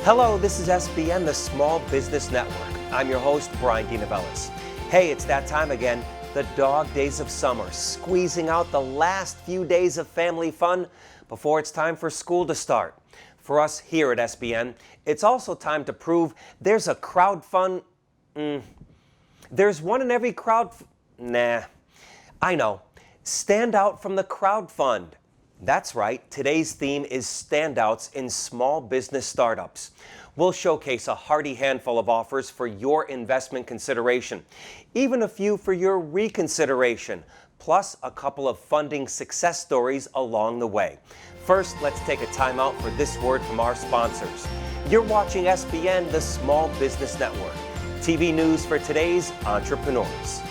Hello, this is SBN, the Small Business Network. I'm your host, Bryan DeNovellis. Hey, it's that time again, the dog days of summer, squeezing out the last few days of family fun before it's time for school to start. For us here at SBN, it's also time to prove there's a there's one in every I know. Stand out from the crowd fund. That's right, today's theme is Standouts in Small Business Startups. We'll showcase a hearty handful of offers for your investment consideration, even a few for your reconsideration, plus a couple of funding success stories along the way. First, let's take a time out for this word from our sponsors. You're watching SBN, the Small Business Network. TV news for today's entrepreneurs.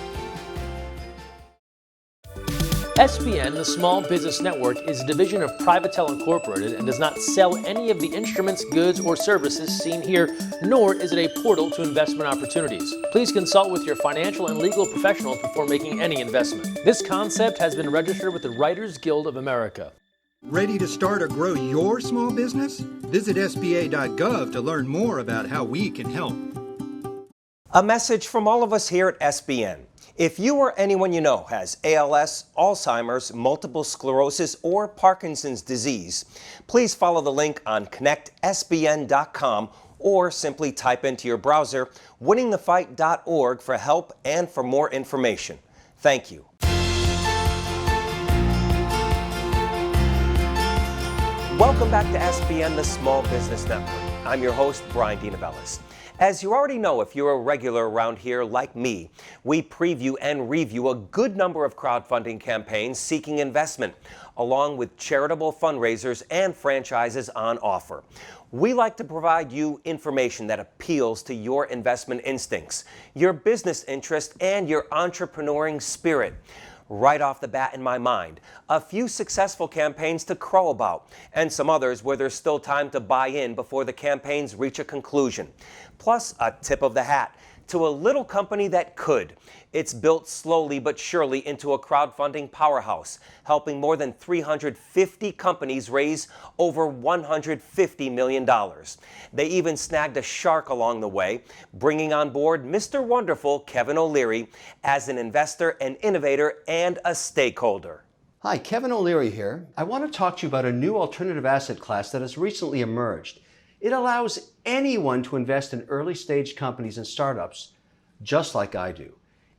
SBN, the Small Business Network, is a division of Privatel Incorporated and does not sell any of the instruments, goods, or services seen here, nor is it a portal to investment opportunities. Please consult with your financial and legal professionals before making any investment. This concept has been registered with the Writers Guild of America. Ready to start or grow your small business? Visit SBA.gov to learn more about how we can help. A message from all of us here at SBN. If you or anyone you know has ALS, Alzheimer's, multiple sclerosis, or Parkinson's disease, please follow the link on connectsbn.com or simply type into your browser winningthefight.org for help and for more information. Thank you. Welcome back to SBN, the Small Business Network. I'm your host, Bryan DeNovellis. As you already know, if you're a regular around here like me, we preview and review a good number of crowdfunding campaigns seeking investment, along with charitable fundraisers and franchises on offer. We like to provide you information that appeals to your investment instincts, your business interest, and your entrepreneuring spirit. Right off the bat in my mind, a few successful campaigns to crow about, and some others where there's still time to buy in before the campaigns reach a conclusion. Plus, a tip of the hat to a little company that could. It's built slowly but surely into a crowdfunding powerhouse, helping more than 350 companies raise over $150 million. They even snagged a shark along the way, bringing on board Mr. Wonderful Kevin O'Leary as an investor, an innovator, and a stakeholder. Hi, Kevin O'Leary here. I want to talk to you about a new alternative asset class that has recently emerged. It allows anyone to invest in early-stage companies and startups, just like I do.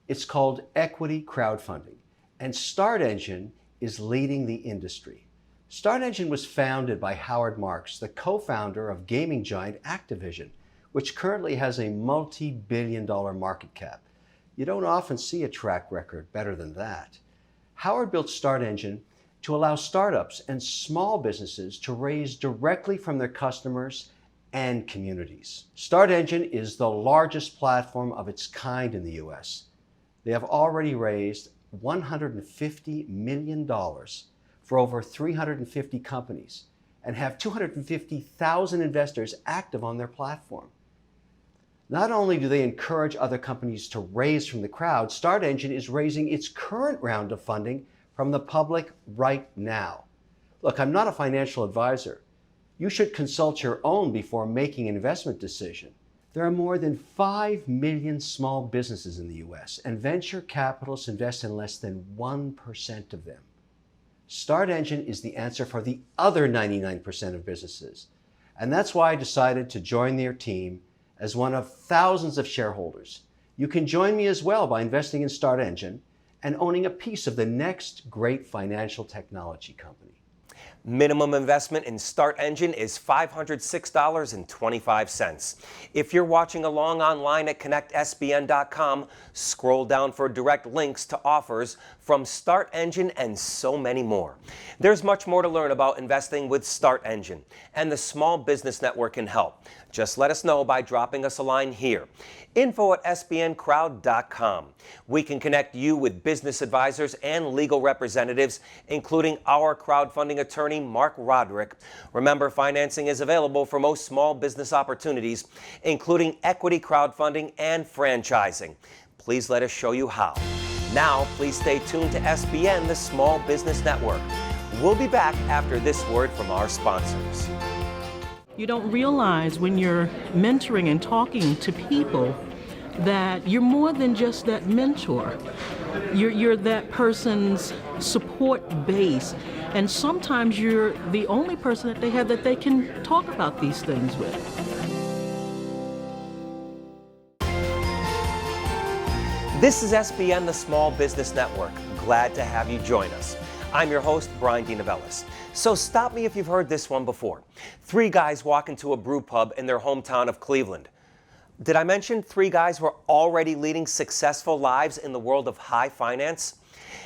It's called equity crowdfunding, and StartEngine is leading the industry. StartEngine was founded by Howard Marks, the co-founder of gaming giant Activision, which currently has a multi-billion-dollar market cap. You don't often see a track record better than that. Howard built StartEngine to allow startups and small businesses to raise directly from their customers and communities. StartEngine is the largest platform of its kind in the US. They have already raised $150 million for over 350 companies and have 250,000 investors active on their platform. Not only do they encourage other companies to raise from the crowd, StartEngine is raising its current round of funding from the public right now. Look, I'm not a financial advisor. You should consult your own before making an investment decision. There are more than 5 million small businesses in the US, and venture capitalists invest in less than 1% of them. StartEngine is the answer for the other 99% of businesses. And that's why I decided to join their team as one of thousands of shareholders. You can join me as well by investing in StartEngine and owning a piece of the next great financial technology company. Minimum investment in StartEngine is $506.25. If you're watching along online at connectsbn.com, scroll down for direct links to offers from StartEngine and so many more. There's much more to learn about investing with StartEngine, and the Small Business Network can help. Just let us know by dropping us a line here. info@sbncrowd.com. We can connect you with business advisors and legal representatives, including our crowdfunding attorney, Mark Roderick. Remember, financing is available for most small business opportunities, including equity crowdfunding and franchising. Please let us show you how. Now, please stay tuned to SBN, the Small Business Network. We'll be back after this word from our sponsors. You don't realize when you're mentoring and talking to people that you're more than just that mentor. You're that person's support base. And sometimes you're the only person that they have that they can talk about these things with. This is SBN, the Small Business Network. Glad to have you join us. I'm your host, Bryan DeNovellis. So stop me if you've heard this one before. 3 guys walk into a brew pub in their hometown of Cleveland. Did I mention 3 guys were already leading successful lives in the world of high finance?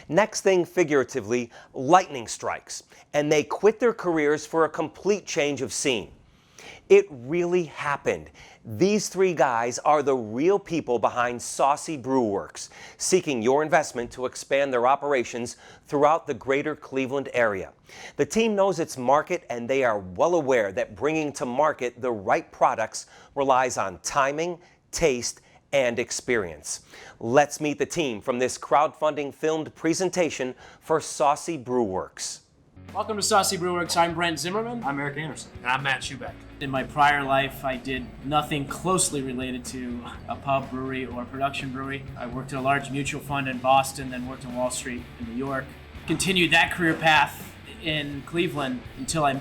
Next thing, figuratively, lightning strikes, and they quit their careers for a complete change of scene. It really happened. These 3 guys are the real people behind Saucy Brew Works, seeking your investment to expand their operations throughout the greater Cleveland area. The team knows its market, and they are well aware that bringing to market the right products relies on timing, taste, and experience. Let's meet the team from this crowdfunding filmed presentation for Saucy Brew Works. Welcome to Saucy Brew Works. I'm Brent Zimmerman. I'm Eric Anderson. And I'm Matt Schubeck. In my prior life, I did nothing closely related to a pub brewery or production brewery. I worked at a large mutual fund in Boston, then worked on Wall Street in New York. Continued that career path in Cleveland until I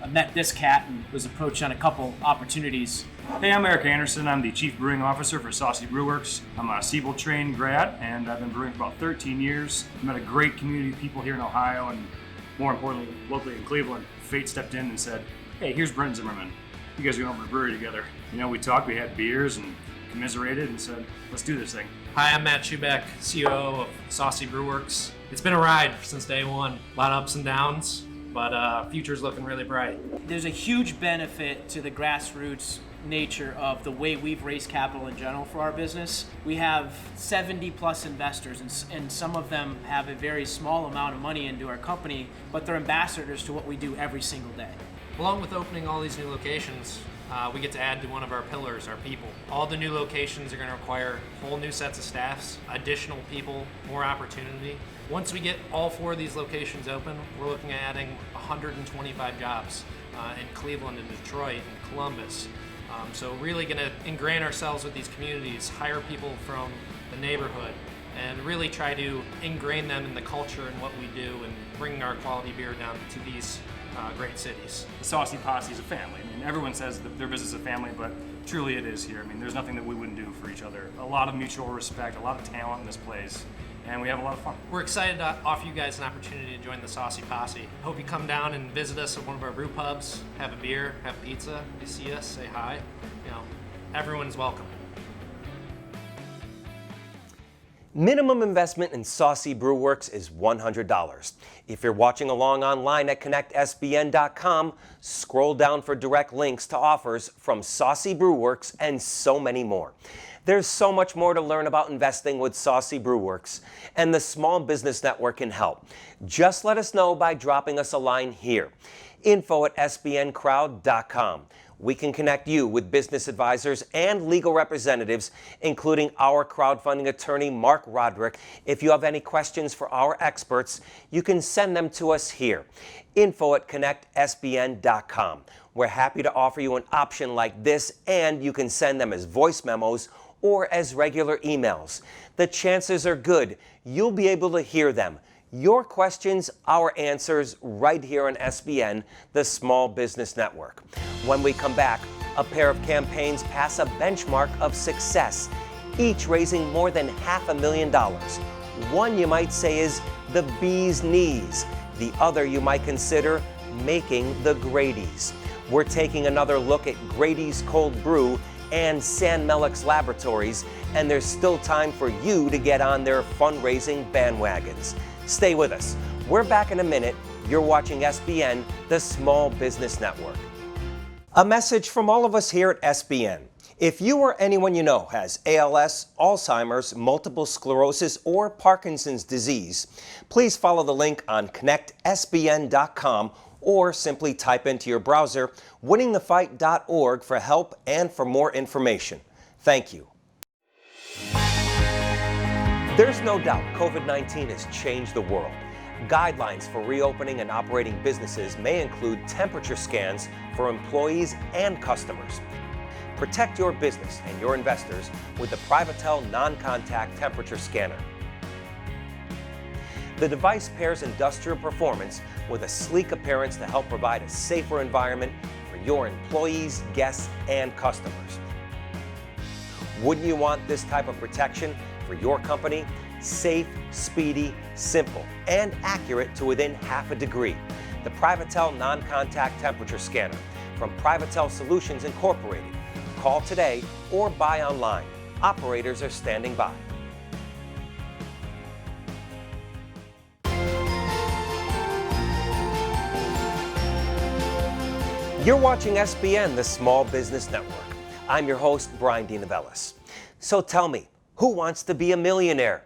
met this cat and was approached on a couple opportunities. Hey, I'm Eric Anderson. I'm the Chief Brewing Officer for Saucy Brew Works. I'm a Siebel trained grad, and I've been brewing for about 13 years. I've met a great community of people here in Ohio, and more importantly, locally in Cleveland. Fate stepped in and said, hey, here's Brent Zimmerman. You guys are going to open a brewery together. You know, we talked, we had beers and commiserated and said, let's do this thing. Hi, I'm Matt Schubeck, CEO of Saucy Brew Works. It's been a ride since day one. A lot of ups and downs, but future's looking really bright. There's a huge benefit to the grassroots nature of the way we've raised capital in general for our business. We have 70 plus investors, and some of them have a very small amount of money into our company, but they're ambassadors to what we do every single day. Along with opening all these new locations, we get to add to one of our pillars, our people. All the new locations are going to require whole new sets of staffs, additional people, more opportunity. Once we get all 4 of these locations open, we're looking at adding 125 jobs in Cleveland and Detroit and Columbus. So really going to ingrain ourselves with these communities, hire people from the neighborhood, and really try to ingrain them in the culture and what we do and bring our quality beer down to these great cities. The Saucy Posse is a family. I mean, everyone says that their business is a family, but truly it is here. I mean, there's nothing that we wouldn't do for each other. A lot of mutual respect, a lot of talent in this place, and we have a lot of fun. We're excited to offer you guys an opportunity to join the Saucy Posse. Hope you come down and visit us at one of our brew pubs, have a beer, have pizza. You see us, say hi. You know, everyone's welcome. Minimum investment in Saucy Brew Works is $100. If you're watching along online at connectsbn.com, scroll down for direct links to offers from Saucy Brew Works and so many more. There's so much more to learn about investing with Saucy Brew Works, and the Small Business Network can help. Just let us know by dropping us a line here. info@sbncrowd.com. We can connect you with business advisors and legal representatives, including our crowdfunding attorney, Mark Roderick. If you have any questions for our experts, you can send them to us here. info@connectsbn.com. We're happy to offer you an option like this, and you can send them as voice memos or as regular emails. The chances are good you'll be able to hear them. Your questions, our answers, right here on SBN, the Small Business Network. When we come back, a pair of campaigns pass a benchmark of success, each raising more than $500,000. One you might say is the bee's knees. The other you might consider making the Grady's. We're taking another look at Grady's Cold Brew and San Melix Laboratories, and there's still time for you to get on their fundraising bandwagons. Stay with us. We're back in a minute. You're watching SBN, the Small Business Network. A message from all of us here at SBN. If you or anyone you know has ALS, Alzheimer's, multiple sclerosis, or Parkinson's disease, please follow the link on connectsbn.com or simply type into your browser winningthefight.org for help and for more information. Thank you. There's no doubt COVID-19 has changed the world. Guidelines for reopening and operating businesses may include temperature scans for employees and customers. Protect your business and your investors with the Privatel non-contact temperature scanner. The device pairs industrial performance with a sleek appearance to help provide a safer environment for your employees, guests, and customers. Wouldn't you want this type of protection for your company? Safe, speedy, simple, and accurate to within half a degree. The Privatel non-contact temperature scanner from Privatel Solutions Incorporated. Call today or buy online. Operators are standing by. You're watching SBN, the Small Business Network. I'm your host, Bryan DeNovellis. So tell me, who wants to be a millionaire?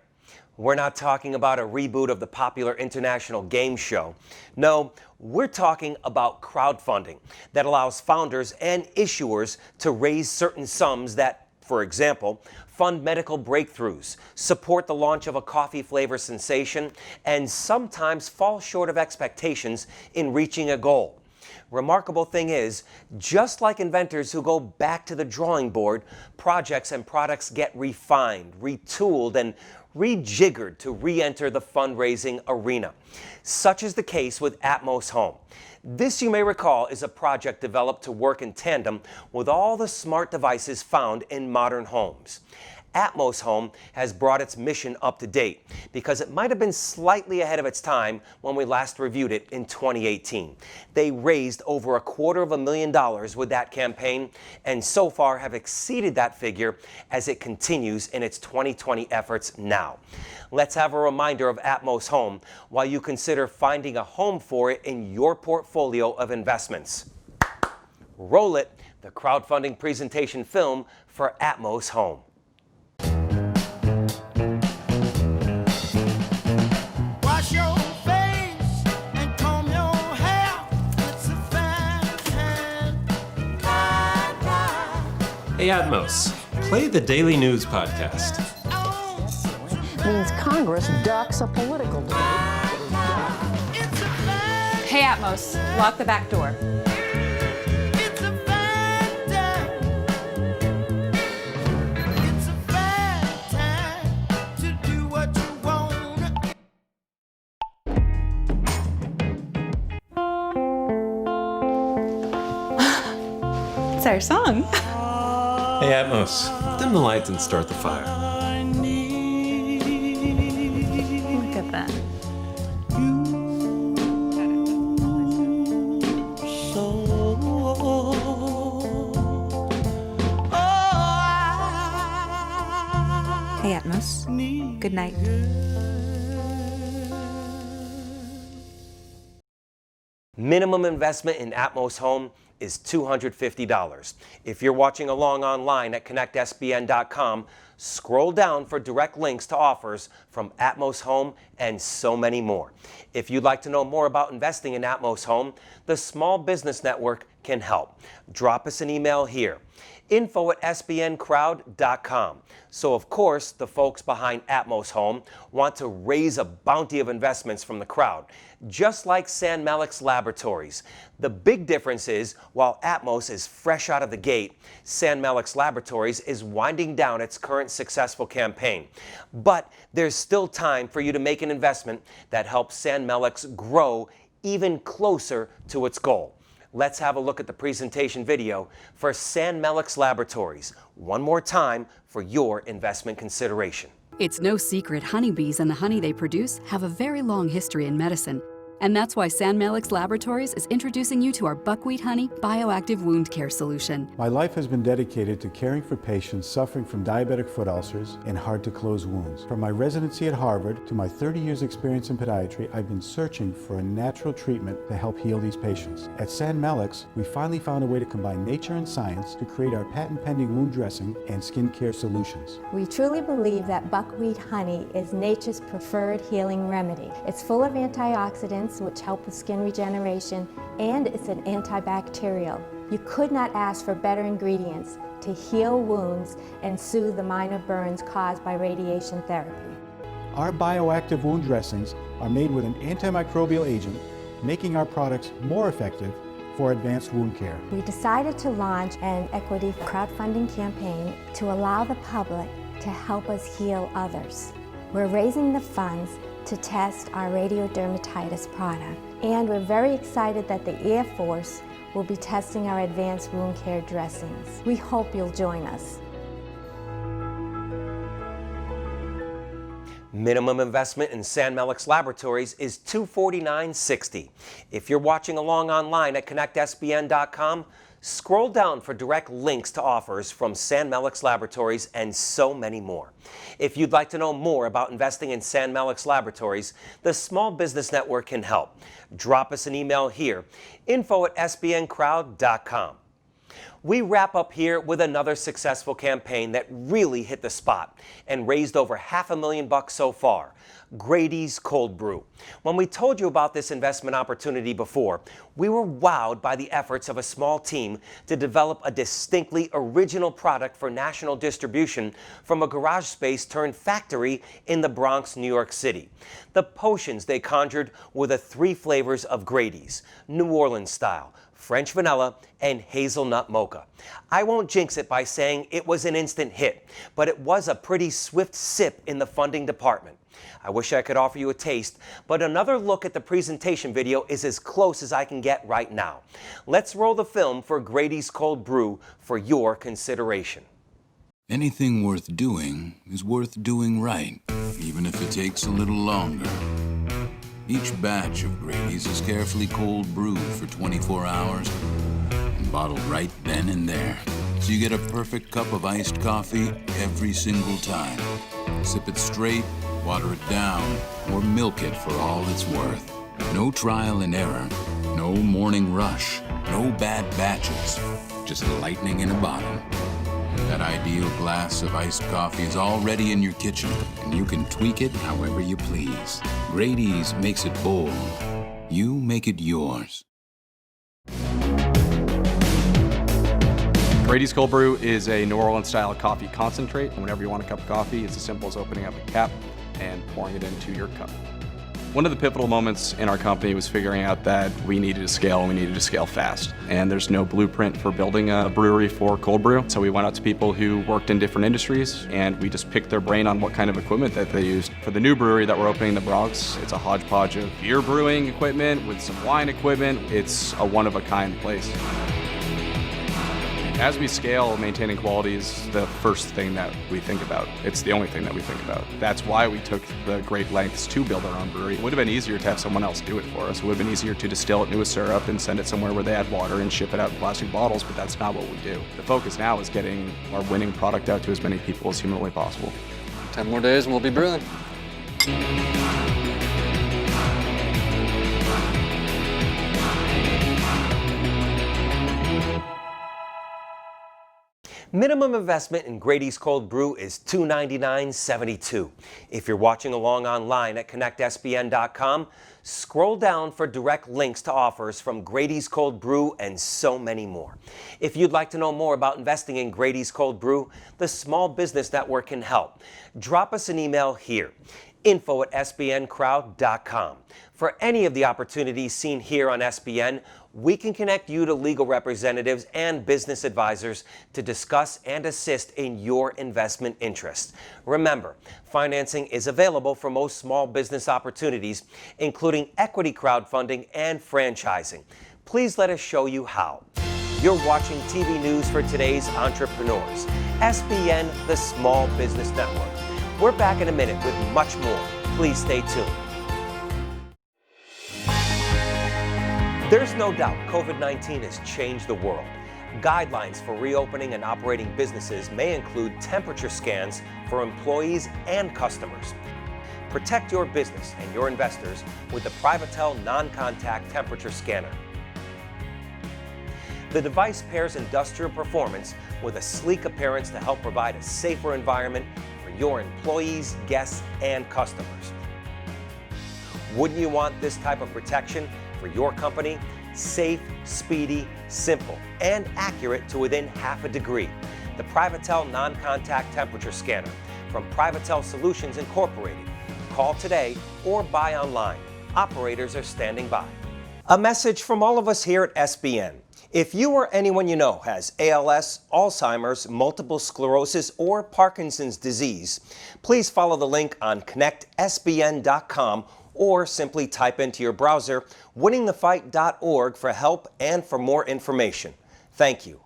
We're not talking about a reboot of the popular international game show. No, we're talking about crowdfunding that allows founders and issuers to raise certain sums that, for example, fund medical breakthroughs, support the launch of a coffee flavor sensation, and sometimes fall short of expectations in reaching a goal. Remarkable thing is, just like inventors who go back to the drawing board, projects and products get refined, retooled, and rejiggered to re-enter the fundraising arena. Such is the case with Atmos Home. This, you may recall, is a project developed to work in tandem with all the smart devices found in modern homes. Atmos Home has brought its mission up to date because it might have been slightly ahead of its time when we last reviewed it in 2018. They raised over $250,000 with that campaign and so far have exceeded that figure as it continues in its 2020 efforts now. Let's have a reminder of Atmos Home while you consider finding a home for it in your portfolio of investments. Roll it, the crowdfunding presentation film for Atmos Home. Hey Atmos, play the Daily News podcast. Means Congress ducks a political debate. Hey Atmos, lock the back door. It's our song. Hey Atmos, dim the lights and start the fire. Look at that. Hey Atmos, good night. Minimum investment in Atmos Home is $250. If you're watching along online at connectsbn.com, scroll down for direct links to offers from Atmos Home and so many more. If you'd like to know more about investing in Atmos Home, the Small Business Network can help. Drop us an email here, info@sbncrowd.com. So of course, the folks behind Atmos Home want to raise a bounty of investments from the crowd, just like San Malik's Laboratories. The big difference is, while Atmos is fresh out of the gate, San Malik's Laboratories is winding down its current successful campaign. But there's still time for you to make an investment that helps San Malik's grow even closer to its goal. Let's have a look at the presentation video for San Malik's Laboratories, one more time for your investment consideration. It's no secret honeybees and the honey they produce have a very long history in medicine. And that's why San Malik's Laboratories is introducing you to our buckwheat honey bioactive wound care solution. My life has been dedicated to caring for patients suffering from diabetic foot ulcers and hard-to-close wounds. From my residency at Harvard to my 30 years experience in podiatry, I've been searching for a natural treatment to help heal these patients. At San Malik's, we finally found a way to combine nature and science to create our patent-pending wound dressing and skincare solutions. We truly believe that buckwheat honey is nature's preferred healing remedy. It's full of antioxidants which help with skin regeneration, and it's an antibacterial. You could not ask for better ingredients to heal wounds and soothe the minor burns caused by radiation therapy. Our bioactive wound dressings are made with an antimicrobial agent, making our products more effective for advanced wound care. We decided to launch an equity crowdfunding campaign to allow the public to help us heal others. We're raising the funds to test our radiodermatitis product, and we're very excited that the Air Force will be testing our advanced wound care dressings. We hope you'll join us. Minimum investment in Sandmelix Laboratories is $249.60. If you're watching along online at connectsbn.com, scroll down for direct links to offers from Sandmelix Laboratories and so many more. If you'd like to know more about investing in Sandmelix Laboratories, the Small Business Network can help. Drop us an email here, info@sbncrowd.com. We wrap up here with another successful campaign that really hit the spot and raised over $500,000 so far. Grady's Cold Brew. When we told you about this investment opportunity before, we were wowed by the efforts of a small team to develop a distinctly original product for national distribution from a garage space turned factory in the Bronx, New York City. The potions they conjured were the 3 flavors of Grady's: New Orleans style, French vanilla, and hazelnut mocha. I won't jinx it by saying it was an instant hit, but it was a pretty swift sip in the funding department. I wish I could offer you a taste, but another look at the presentation video is as close as I can get right now. Let's roll the film for Grady's Cold Brew for your consideration. Anything worth doing is worth doing right, even if it takes a little longer. Each batch of Grady's is carefully cold brewed for 24 hours and bottled right then and there. So you get a perfect cup of iced coffee every single time. Sip it straight, water it down, or milk it for all it's worth. No trial and error, no morning rush, no bad batches, just lightning in a bottle. That ideal glass of iced coffee is already in your kitchen, and you can tweak it however you please. Grady's makes it bold. You make it yours. Grady's Cold Brew is a New Orleans style coffee concentrate. Whenever you want a cup of coffee, it's as simple as opening up a cap and pouring it into your cup. One of the pivotal moments in our company was figuring out that we needed to scale, and we needed to scale fast. And there's no blueprint for building a brewery for cold brew. So we went out to people who worked in different industries, and we just picked their brain on what kind of equipment that they used. For the new brewery that we're opening in the Bronx, it's a hodgepodge of beer brewing equipment with some wine equipment. It's a one-of-a-kind place. As we scale, maintaining quality is the first thing that we think about. It's the only thing that we think about. That's why we took the great lengths to build our own brewery. It would have been easier to have someone else do it for us. It would have been easier to distill it into a syrup and send it somewhere where they add water and ship it out in plastic bottles, but that's not what we do. The focus now is getting our winning product out to as many people as humanly possible. 10 more days and we'll be brewing. Minimum investment in Grady's Cold Brew is $299.72. If you're watching along online at connectsbn.com, scroll down for direct links to offers from Grady's Cold Brew and so many more. If you'd like to know more about investing in Grady's Cold Brew, the Small Business Network can help. Drop us an email here, info@sbncrowd.com. For any of the opportunities seen here on SBN, we can connect you to legal representatives and business advisors to discuss and assist in your investment interests. Remember, financing is available for most small business opportunities, including equity crowdfunding and franchising. Please let us show you how. You're watching TV News for Today's Entrepreneurs, SBN, the Small Business Network. We're back in a minute with much more. Please stay tuned. There's no doubt COVID-19 has changed the world. Guidelines for reopening and operating businesses may include temperature scans for employees and customers. Protect your business and your investors with the Privatel non-contact temperature scanner. The device pairs industrial performance with a sleek appearance to help provide a safer environment for your employees, guests, and customers. Wouldn't you want this type of protection for your company? Safe, speedy, simple, and accurate to within half a degree. The Privatel non-contact temperature scanner from Privatel Solutions Incorporated. Call today or buy online. Operators are standing by. A message from all of us here at SBN. If you or anyone you know has ALS, Alzheimer's, multiple sclerosis, or Parkinson's disease, please follow the link on connectsbn.com or simply type into your browser winningthefight.org for help and for more information. Thank you.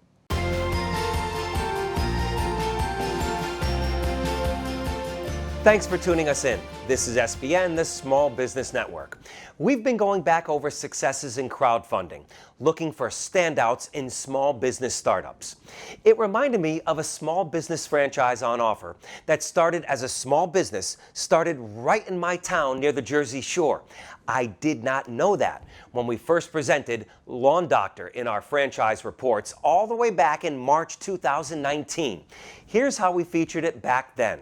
Thanks for tuning us in. This is SBN, the Small Business Network. We've been going back over successes in crowdfunding, looking for standouts in small business startups. It reminded me of a small business franchise on offer that started as a small business, started right in my town near the Jersey Shore. I did not know that when we first presented Lawn Doctor in our franchise reports all the way back in March 2019. Here's how we featured it back then.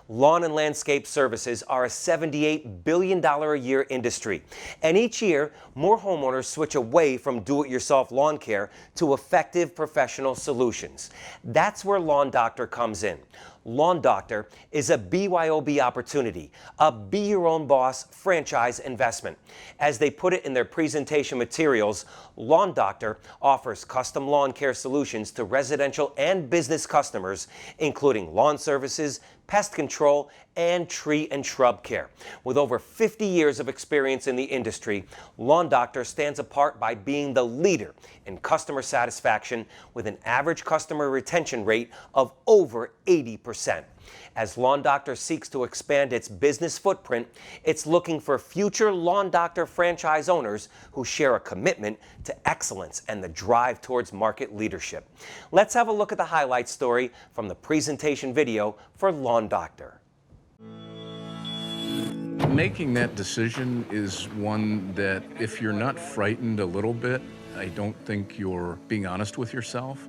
Lawn and landscape services are a $78 billion a year industry, and each year more homeowners switch away from do-it-yourself lawn care to effective professional solutions. That's where Lawn Doctor comes in. Lawn Doctor is a BYOB opportunity, a Be Your Own Boss franchise investment. As they put it in their presentation materials, Lawn Doctor offers custom lawn care solutions to residential and business customers, including lawn services, pest control, and tree and shrub care. With over 50 years of experience in the industry, Lawn Doctor stands apart by being the leader in customer satisfaction with an average customer retention rate of over 80%. As Lawn Doctor seeks to expand its business footprint, it's looking for future Lawn Doctor franchise owners who share a commitment to excellence and the drive towards market leadership. Let's have a look at the highlight story from the presentation video for Lawn Doctor. Making that decision is one that if you're not frightened a little bit, I don't think you're being honest with yourself.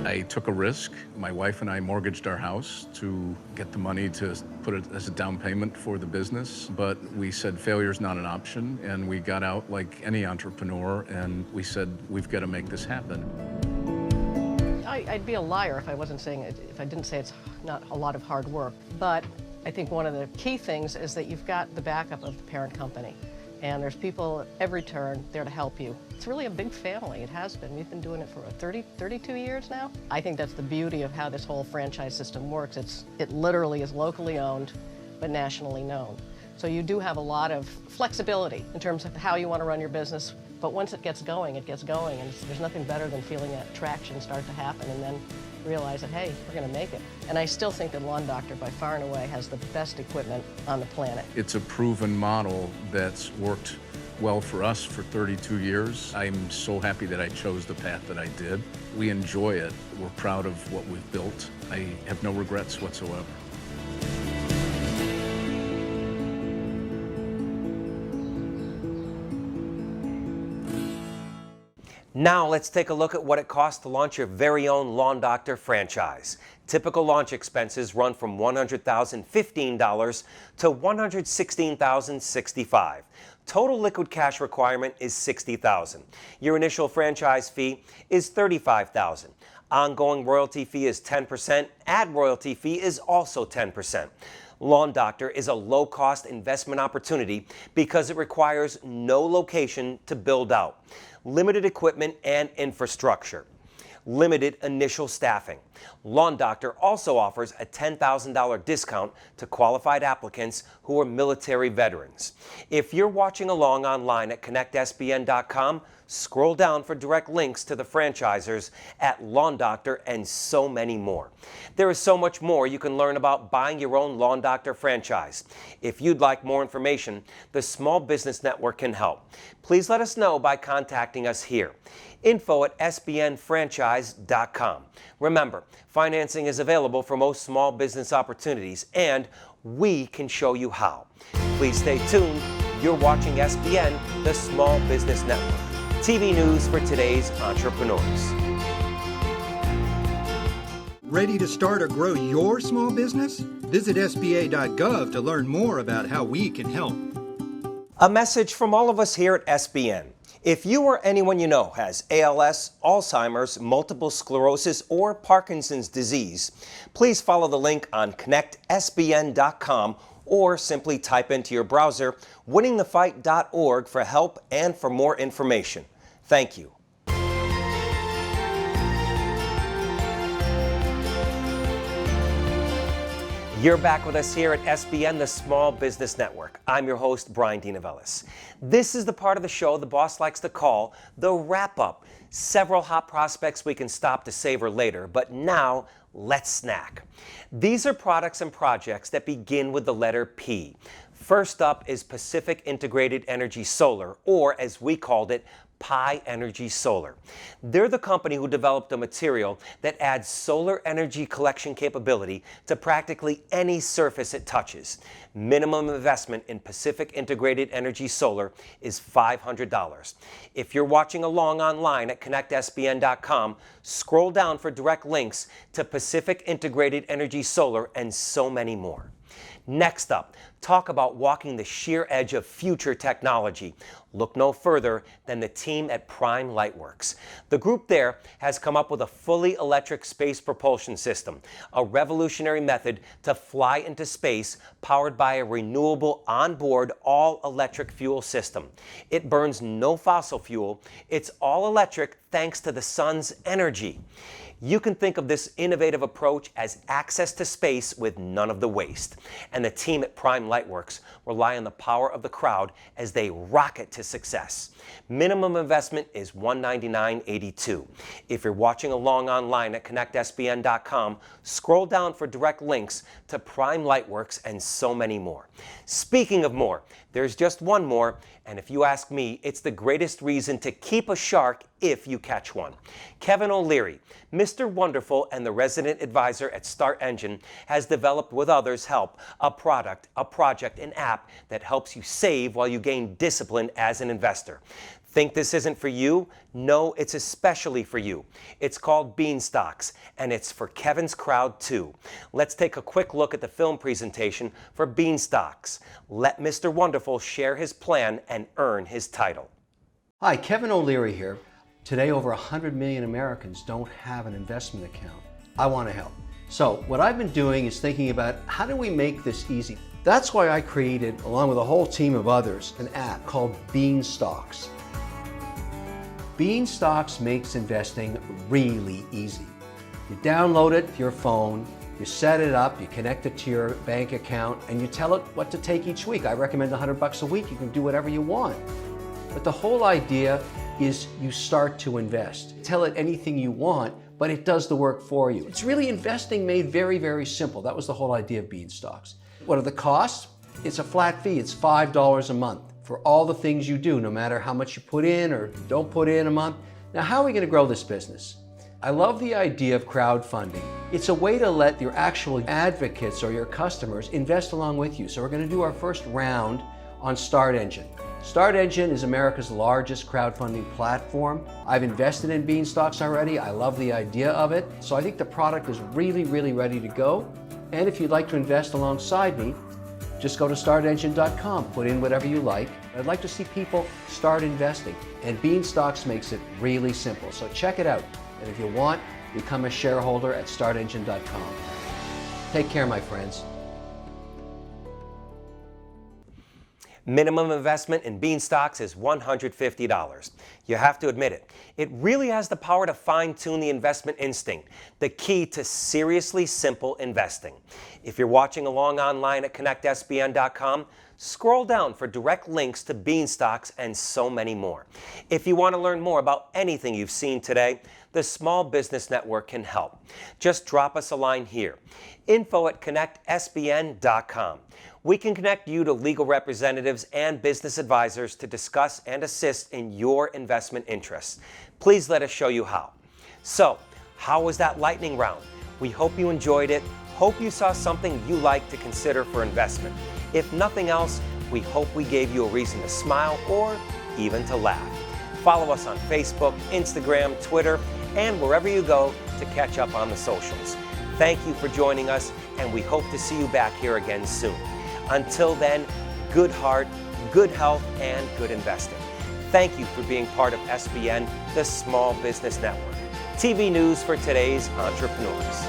I took a risk. My wife and I mortgaged our house to get the money to put it as a down payment for the business, but we said failure's not an option, and we got out like any entrepreneur, and we said we've got to make this happen. I'd be a liar if I wasn't saying it, if I didn't say it's not a lot of hard work, but I think one of the key things is that you've got the backup of the parent company. And there's people at every turn there to help you. It's really a big family. It has been. We've been doing it for 32 years now. I think that's the beauty of how this whole franchise system works. It literally is locally owned, but nationally known. So you do have a lot of flexibility in terms of how you want to run your business. But once it gets going, and there's nothing better than feeling that traction start to happen and then realize that, hey, we're going to make it. And I still think that Lawn Doctor, by far and away, has the best equipment on the planet. It's a proven model that's worked well for us for 32 years. I'm so happy that I chose the path that I did. We enjoy it. We're proud of what we've built. I have no regrets whatsoever. Now let's take a look at what it costs to launch your very own Lawn Doctor franchise. Typical launch expenses run from $100,015 to $116,065. Total liquid cash requirement is $60,000. Your initial franchise fee is $35,000. Ongoing royalty fee is 10%. Ad royalty fee is also 10%. Lawn Doctor is a low-cost investment opportunity because it requires no location to build out, limited equipment and infrastructure, limited initial staffing. Lawn Doctor also offers a $10,000 discount to qualified applicants who are military veterans. If you're watching along online at connectsbn.com, scroll down for direct links to the franchisers at Lawn Doctor and so many more. There is so much more you can learn about buying your own Lawn Doctor franchise. If you'd like more information, the Small Business Network can help. Please let us know by contacting us here. info@sbnfranchise.com. Remember, financing is available for most small business opportunities, and we can show you how. Please stay tuned. You're watching SBN, the Small Business Network. TV news for today's entrepreneurs. Ready to start or grow your small business? Visit SBA.gov to learn more about how we can help. A message from all of us here at SBN. If you or anyone you know has ALS, Alzheimer's, multiple sclerosis, or Parkinson's disease, please follow the link on connectsbn.com or simply type into your browser winningthefight.org for help and for more information. Thank you. You're back with us here at SBN, the Small Business Network. I'm your host, Bryan DeNovellis. This is the part of the show the boss likes to call the wrap-up. Several hot prospects we can stop to savor later, but now let's snack. These are products and projects that begin with the letter P. First up is Pacific Integrated Energy Solar, or as we called it, Pi Energy Solar. They're the company who developed a material that adds solar energy collection capability to practically any surface it touches. Minimum investment in Pacific Integrated Energy Solar is $500. If you're watching along online at connectsbn.com, scroll down for direct links to Pacific Integrated Energy Solar and so many more. Next up, talk about walking the sheer edge of future technology. Look no further than the team at Prime Lightworks. The group there has come up with a fully electric space propulsion system, a revolutionary method to fly into space powered by a renewable onboard all-electric fuel system. It burns no fossil fuel. It's all electric thanks to the sun's energy. You can think of this innovative approach as access to space with none of the waste. And the team at Prime Lightworks rely on the power of the crowd as they rocket to success. Minimum investment is $199.82. If you're watching along online at connectsbn.com, scroll down for direct links to Prime Lightworks and so many more. Speaking of more, there's just one more, and if you ask me, it's the greatest reason to keep a shark if you catch one. Kevin O'Leary, Mr. Wonderful and the resident advisor at StartEngine, has developed with others' help a product, a project, an app that helps you save while you gain discipline as an investor. Think this isn't for you? No, it's especially for you. It's called Beanstocks, and it's for Kevin's crowd too. Let's take a quick look at the film presentation for Beanstocks. Let Mr. Wonderful share his plan and earn his title. Hi, Kevin O'Leary here. Today, over 100 million Americans don't have an investment account. I want to help. So what I've been doing is thinking about how do we make this easy? That's why I created, along with a whole team of others, an app called Beanstocks. Beanstocks makes investing really easy. You download it to your phone, you set it up, you connect it to your bank account, and you tell it what to take each week. I recommend $100 a week. You can do whatever you want. But the whole idea is you start to invest. Tell it anything you want, but it does the work for you. It's really investing made very, very simple. That was the whole idea of Beanstocks. What are the costs? It's a flat fee. It's $5 a month for all the things you do, no matter how much you put in or don't put in a month. Now, how are we going to grow this business? I love the idea of crowdfunding. It's a way to let your actual advocates or your customers invest along with you. So we're going to do our first round on StartEngine. StartEngine is America's largest crowdfunding platform. I've invested in Beanstocks already. I love the idea of it. So I think the product is really, really ready to go. And if you'd like to invest alongside me, just go to StartEngine.com, put in whatever you like. I'd like to see people start investing, and Beanstocks makes it really simple. So check it out, and if you want, become a shareholder at StartEngine.com. Take care, my friends. Minimum investment in Beanstocks is $150. You have to admit it. It really has the power to fine-tune the investment instinct, the key to seriously simple investing. If you're watching along online at connectsbn.com, scroll down for direct links to Beanstocks and so many more. If you want to learn more about anything you've seen today, the Small Business Network can help. Just drop us a line here, info@connectsbn.com. We can connect you to legal representatives and business advisors to discuss and assist in your investment interests. Please let us show you how. So, how was that lightning round? We hope you enjoyed it. Hope you saw something you like to consider for investment. If nothing else, we hope we gave you a reason to smile or even to laugh. Follow us on Facebook, Instagram, Twitter, and wherever you go to catch up on the socials. Thank you for joining us, and we hope to see you back here again soon. Until then, good heart, good health, and good investing. Thank you for being part of SBN, the Small Business Network. TV news for today's entrepreneurs.